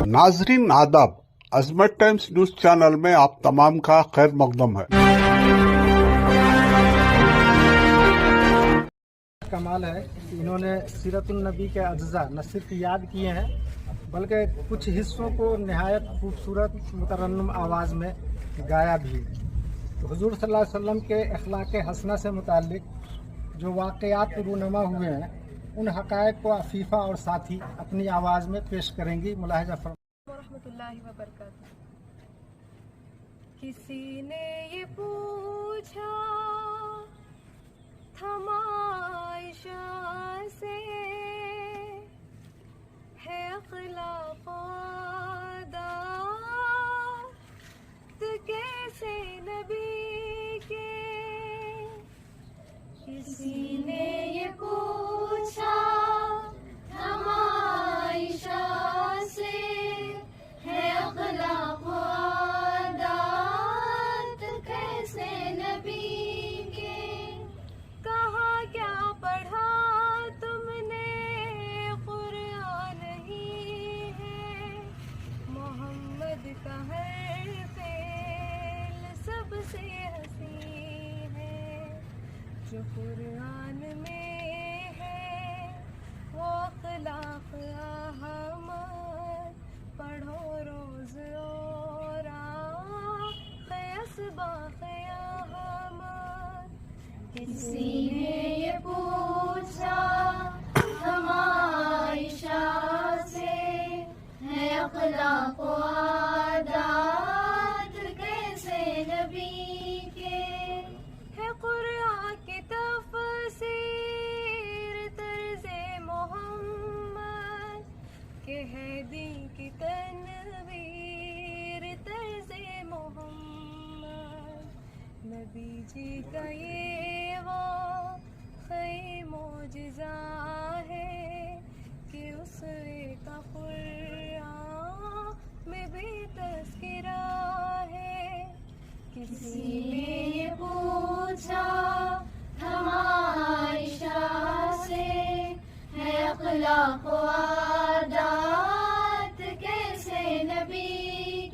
नाजरीन आदाब, अजमत times news channel में आप तमाम का खैर मकदम है। कमाल है कि इन्होंने सीरतुल नबी के अज्जा न सिर्फ याद किए हैं बल्कि कुछ हिस्सों को नहायत खूबसूरत मुतरन्नम आवाज़ में गाया भी। तो हुजूर सल्लल्लाहु अलैहि वसल्लम के अखलाक हसना से मुताल्लिक जो वाक़यात रूनमा हुए हैं उन हक़ाइक़ को अफ़ीफ़ा और साथी अपनी आवाज़ में पेश करेंगी। मुलाहिज़ा रहमतुल्लाहि व बरकातहू। किसी ने ये पूछा थमा आयशा से, है अखलाक़ आदात कैसे नबी के। किसी ने ये पूछा थमा आयशा से, है अखलाक़ आदात कैसे नबी के। कहा क्या पढ़ा तुमने कुरान नहीं है, मोहम्मद का हर फेल सबसे हसी है। जो कुरान में है वो अखलाक़ अहमद, पढ़ो रोज और क़यस्बा क़यामत। किसी ने ये पूछा थमा आयशा से, है अखलाक़ आदात कैसे नबी के। है कुरान की तफ़सीर तर्ज़े मोहम्मद के, है दीन की तनवीर तर्ज़े मोहम्मद। नबी जी का ये वाक़ई मोजिज़ा है कि उसवे का कुरान में भी तज़किरा है। किसी ने ये पूछा थमा आयशा से, है अखलाक़ आदात कैसे नबी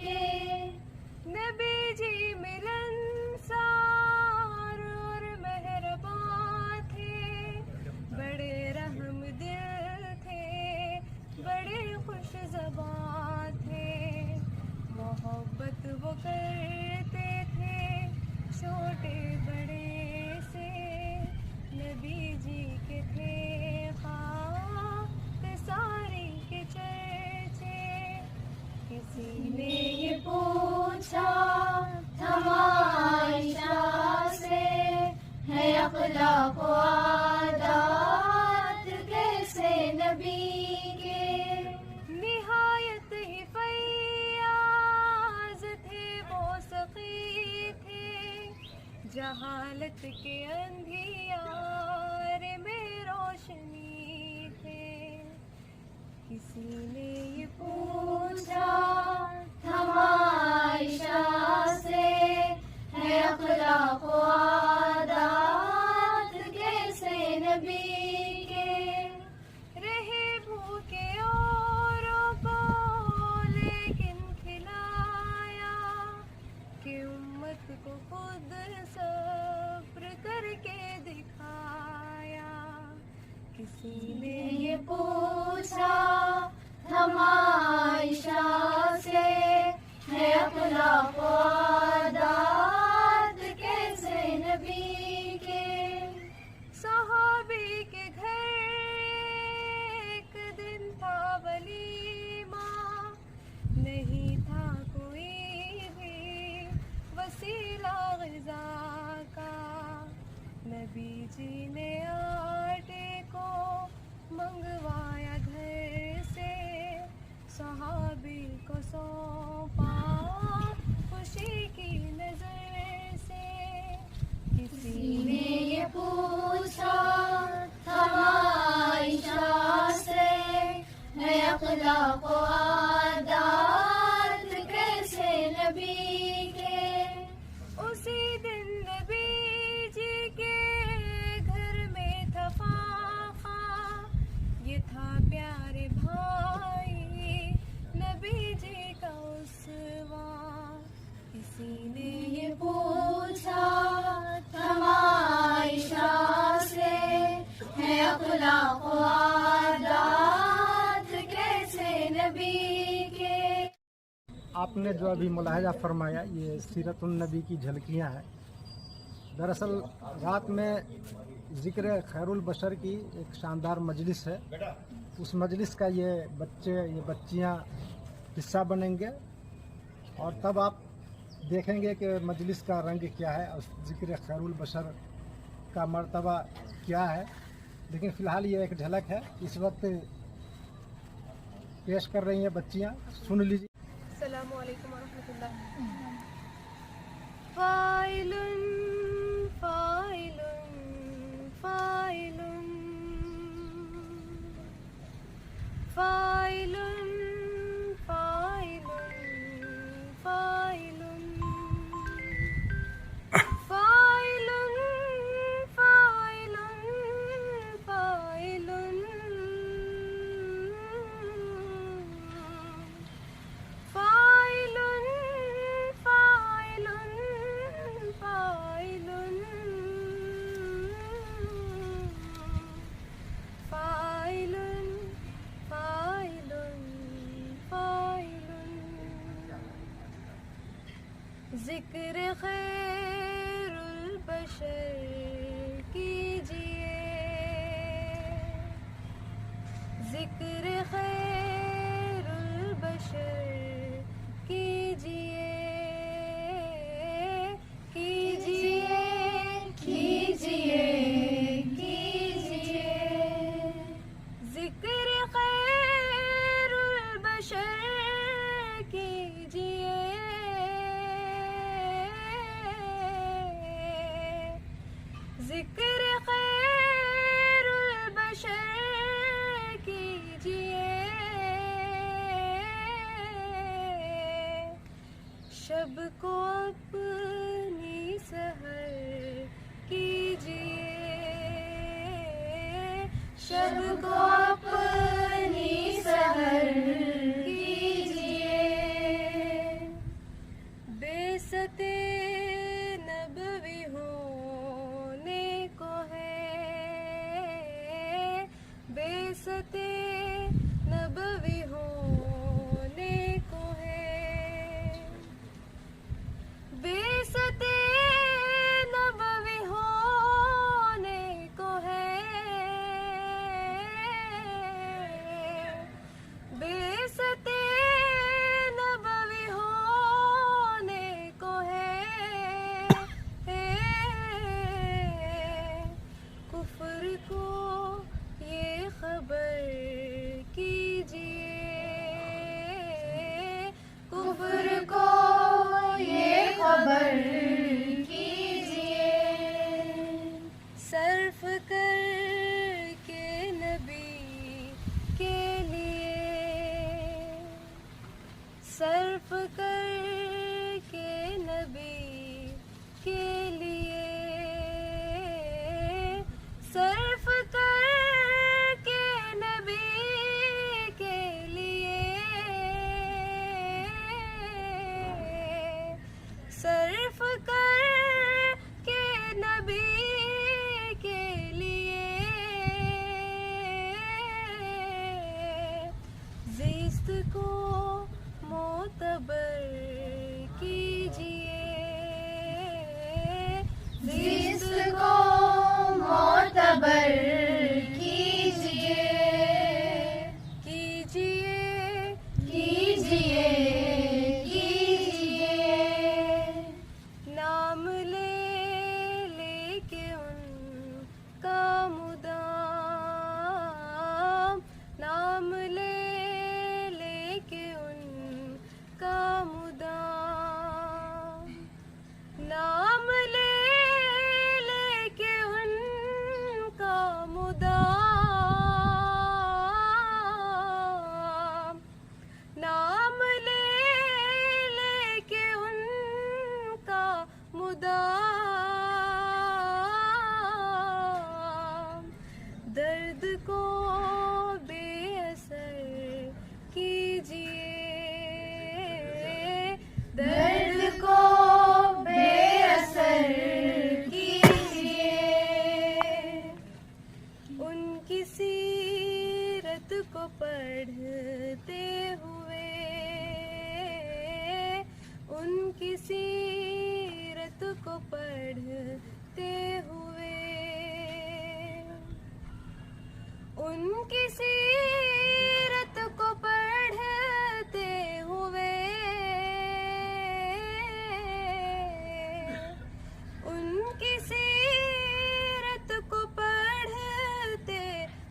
के। नबी जी मिलनसार और मेहरबान थे, बड़े रहम दिल थे, बड़े खुश ज़बान थे। मोहब्बत वो करते थे छोटे बड़े से, नबी जी के थे खाक सारी के चर्चे। किसी ने ये पूछा थमा आयशा से, है अखलाक़ आदात कैसे नबी के। निहायत ही फैयाज़ थे वो सखी थे, जहालत के अंधियारे में रोशनी थे। किसी ने ये पूछा थमा आयशा से, है अखलाक़ आदात कैसे नबी के। रहे भूखे औरों को लेकिन खिलाया, कि उम्मत को खुद सब्र करके दिखाया। किसी ने ये पूछा थमा आयशा से, है अखलाक़ आदात कैसे नबी के। सहाबी के घर एक दिन था वलीमा, नहीं था कोई भी वसीला ग़िज़ा का। नबी जी ने आटे को लाख लाख आदात कैसे नबी के। आपने जो अभी मुलाहिजा फरमाया ये सीरतुन नबी की झलकियाँ हैं। दरअसल रात में ज़िक्र खैरुल बशर की एक शानदार मजलिस है। उस मजलिस का ये बच्चियाँ हिस्सा बनेंगे और तब आप देखेंगे कि मजलिस का रंग क्या है और ज़िक्र खैरुल बशर का मर्तबा क्या है। लेकिन फ़िलहाल ये एक झलक है, इस वक्त पेश कर रही हैं बच्चियाँ, सुन लीजिए। अस्सलामु अलैकुम वरहमतुल्लाह। फाइलुन फाइलुन फाइलुन फाइलुन फाइलुन फाइलुन फाइलुन फाइलुन फाइलुन फाइलुन फाइलुन फाइलुन फाइलुन फाइलुन फाइलुन ज़िक्र खैरुल बशर कीजिए, ज़िक्र खैरुल बशर कीजिए, कीजिए कीजिए कीजिए। ज़िक्र खैरुल बशर कीजिए, ज़िक्र खैरुल बशर कीजिए। शब को अपनी सहर कीजिए, शब को अपनी सहर कीजिए। बेसते नबवी होने को है, बेसते नबवी होने को है, बेसते नबवी होने को है, बेसते नबवी होने को है। कुफ्र को ये खबर कीजिए, कुफ्र को ये खबर कीजिए। सर्फ कर के नबी के लिए, सर्फ कर के नबी के लिए, सर्फ कर के नबी के लिए, सर्फ कर के नबी के लिए। ज़िस्त को मोतबर कीजिए, ज़िस्त को मोतबर कीजिए, कीजिए कीजिए कीजिए। नाम ले लेके उनका मुदाम, नाम ले लेके उनका मुदाम, नाम ले लेके उनका मुदाम, नाम ले लेके उनका मुदाम। दर्द को बेअसर कीजिए, दर्द को बेअसर कीजिए। उनकी उनकी सीरत को पढ़ते हुए, उनकी सीरत को पढ़ते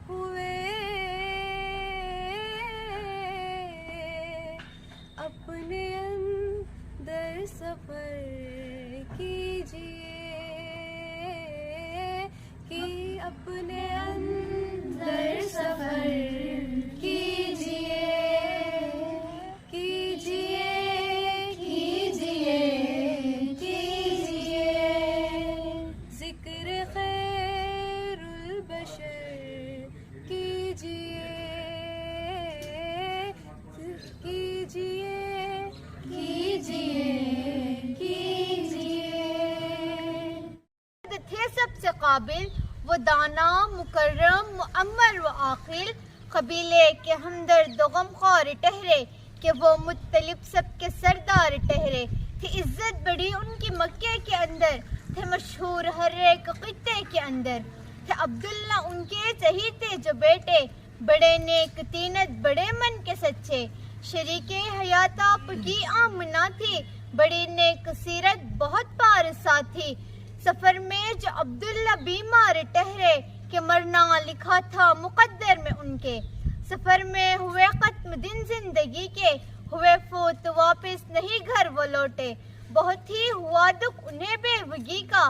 हुए अपने अंदर सफर कीजिए, कि अपने अंदर सफर कीजिए, कीजिए, कीजिए, कीजिए जिक्र खैरुल बशर कीजिए, कीजिए, कीजिए, कीजिए। थे सबसे काबिल वो दाना मुकर्रम मुअम्मर व आकिल, कबीले के हमदर्द व गमख्वार ठहरे कि वो मुत्तलिब सबके सरदार ठहरे। थी इज्जत बड़ी उनकी मक्के के अंदर, थे मशहूर हर एक खित्ते के अंदर। थे अब्दुल्ला उनके चहीते जो बेटे, बड़े नेक तीनत बड़े मन के सच्चे। शरीके हयात आपकी आमना थी, बड़ी नेक सीरत बहुत पारसा थी। सफर में जो अब्दुल्ला बीमार ठहरे कि मरना लिखा था मुकद्दर में उनके। सफर में हुए खत्म दिन जिंदगी के, हुए फोत वापस नहीं घर वो लौटे। बहुत ही हुआ दुख उन्हें बेवगी का,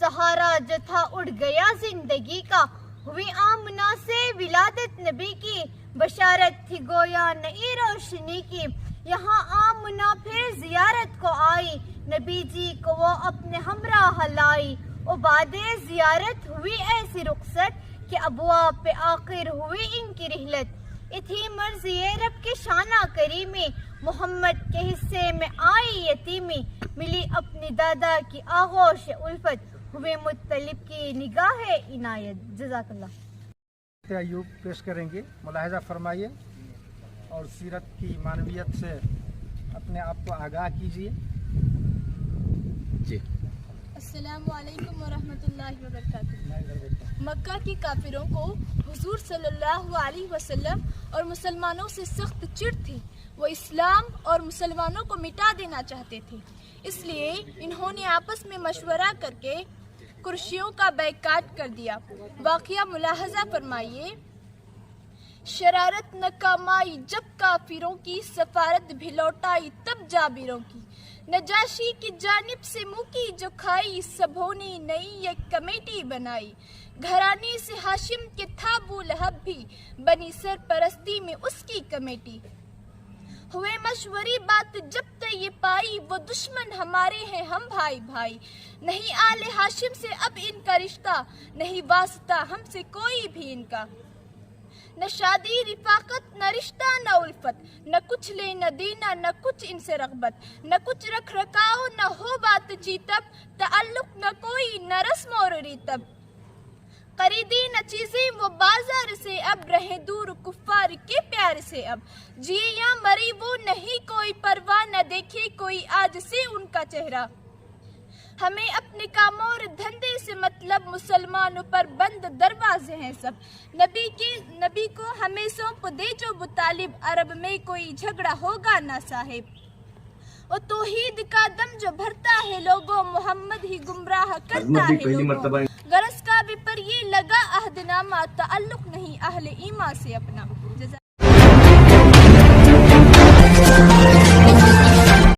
सहारा जो था उड़ गया जिंदगी का। हुई आमना से विलादत नबी की, बशारत थी गोया नई रोशनी की। यहाँ आमना फिर जियारत को आई, नबी जी को वो अपने हमराह लाई। उबादे जियारत हुई ऐसी रुखसत कि अबवाब पे आखिर हुई इनकी रिहलत। इथी मर्जी रब की शाना करीमी, मोहम्मद के हिस्से में आई यतीमी। मिली अपनी दादा की आगोश उल्फत, हुए मुत्तलिब की निगाह इनायत। जज़ाकल्लाह। अय्यूब पेश करेंगे, मुलाहिजा फरमाइए और सीरत की मानवियत से अपने आप को आगाह कीजिए। जी। अस्सलामु अलैकुम वरहमतुल्लाहि वबरकातुहू। मक्का की काफिरों को हुजूर सल्लल्लाहु अलैहि वसल्लम और मुसलमानों से सख्त चिढ़ थी। वो इस्लाम और मुसलमानों को मिटा देना चाहते थे, इसलिए इन्होंने आपस में मशवरा करके कुर्सियों का बैकाट कर दिया। वाक़िया मुलाहजा फरमाइए। शरारत न कमाई जब काफिरों की, सफारत भी लौटाई तब जाबिरों की। नजाशी की जानिब से मुकी जो खाई, सबों ने नई एक कमेटी बनाई। घराने से हाशिम के था अबू लहब भी, बनी सरपरस्ती में उसकी कमेटी। हुए मशवरी बात जब तक ये पाई, वो दुश्मन हमारे हैं हम भाई भाई। नहीं आले हाशिम से अब इनका रिश्ता, नहीं वास्ता हमसे कोई भी इनका। न शादी रिफाकत न रिश्ता न उल्फत, न कुछ ले न देना न कुछ इनसे रग़बत। न कुछ रख रखाओ न हो बातचीत, तब ताल्लुक न कोई न रस्म और रीतब। खरीदी न चीजें वो बाजार से, अब रहे दूर कुफ्फार के प्यार से। अब जिए या मरी वो नहीं कोई परवाह, न देखे कोई आज से उनका चेहरा। हमें अपने कामों और धंधे से मतलब, मुसलमानों पर बंद दरवाजे हैं सब। नबी को हमें सौंप दे जो बुतालिब, अरब में कोई झगड़ा होगा ना साहिब। और तौहीद का दम जो भरता है लोगों, मोहम्मद ही गुमराह करता है लोगों। गरज का भी पर ये लगा अहदनामा, ताल्लुक नहीं अहले ईमान से अपना।